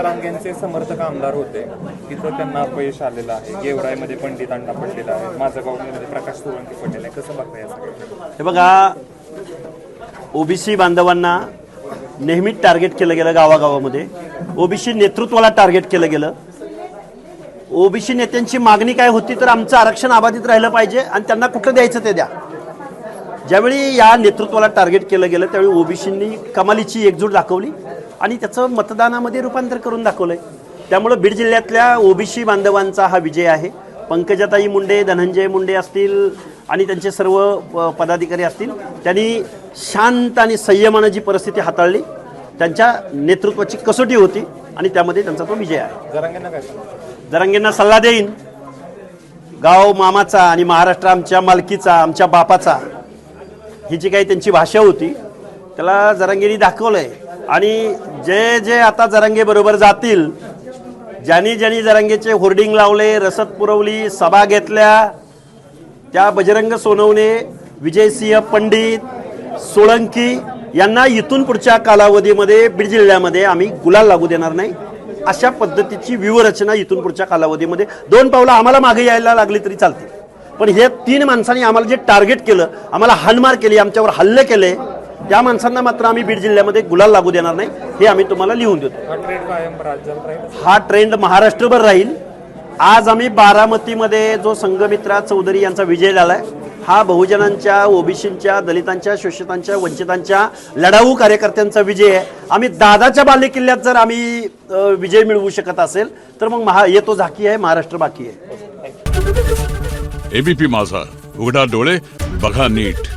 जरांगेंचे समर्थक आमदार होते, तिथं त्यांना अपयश आलेलं आहे. गेवराईमध्ये पंडित अण्णा पडलेला आहे, माझगावमध्ये प्रकाश सोळंकी पडलेला आहे. कसं बघता या सगळ्या? हे बघा, ओबीसी बांधवांना नेहमीच टार्गेट केलं गेलं. गावागावामध्ये ओबीसी नेतृत्वाला टार्गेट केलं गेलं. ओबीसी नेत्यांची मागणी काय होती तर आमचं आरक्षण अबाधित राहिलं पाहिजे आणि त्यांना कुठं द्यायचं ते द्या. ज्यावेळी या नेतृत्वाला टार्गेट केलं गेलं त्यावेळी ओबीसींनी कमालीची एकजूट दाखवली आणि त्याचं मतदानामध्ये रूपांतर करून दाखवलंय. त्यामुळं बीड जिल्ह्यातल्या ओबीसी बांधवांचा हा विजय आहे. पंकजाताई मुंडे, धनंजय मुंडे असतील आणि त्यांचे सर्व पदाधिकारी असतील, त्यांनी शांत आणि संयमानं जी परिस्थिती हाताळली, त्यांच्या नेतृत्वाची कसोटी होती आणि त्यामध्ये त्यांचा तो विजय आहे. जरांगेंना काय सांगतो? जरांगेंना सल्ला देईन, गाव मामाचा आणि महाराष्ट्र आमच्या मालकीचा, आमच्या बापाचा, ही जी काही त्यांची भाषा होती त्याला जरांगेंनी दाखवलंय. आणि जे जे आता जरांगे बरोबर जातील, ज्यांनी ज्यांनी जरांगेचे होर्डिंग लावले, रसद पुरवली, सभा घेतल्या, त्या बजरंग सोनवणे, विजयसिंह पंडित, सोळंकी यांना इथून पुढच्या कालावधीमध्ये बीड जिल्ह्यामध्ये आम्ही गुलाल लागू देणार नाही. अशा पद्धतीची व्यूहरचना इथून पुढच्या कालावधीमध्ये 2 पावलं आम्हाला मागे यायला लागली तरी चालते. पण हे 3 माणसांनी आम्हाला जे टार्गेट केलं, आम्हाला हाणमार केली, आमच्यावर हल्ले केले, त्या माणसांना मात्र आम्ही बीड जिल्ह्यामध्ये गुलाल लागू देणार नाही. हे आम्ही तुम्हाला लिहून देतो. हा ट्रेंड कायम राज्यात राहील. हा ट्रेंड महाराष्ट्रभर राहील. आज आम्ही बारामतीमध्ये जो संघमित्रा चौधरी यांचा विजय झालाय, हा बहुजनांच्या, ओबीसींच्या, दलितांच्या, शोषितांच्या, वंचितांच्या लढाऊ कार्यकर्त्यांचा विजय आहे. आम्ही दादाच्या बालेकिल्ल्यात जर आम्ही विजय मिळवू शकत असेल तर मग येतो झाकी आहे, महाराष्ट्र बाकी आहे. एबीपी माझा, उघडा डोळे बघा नीट.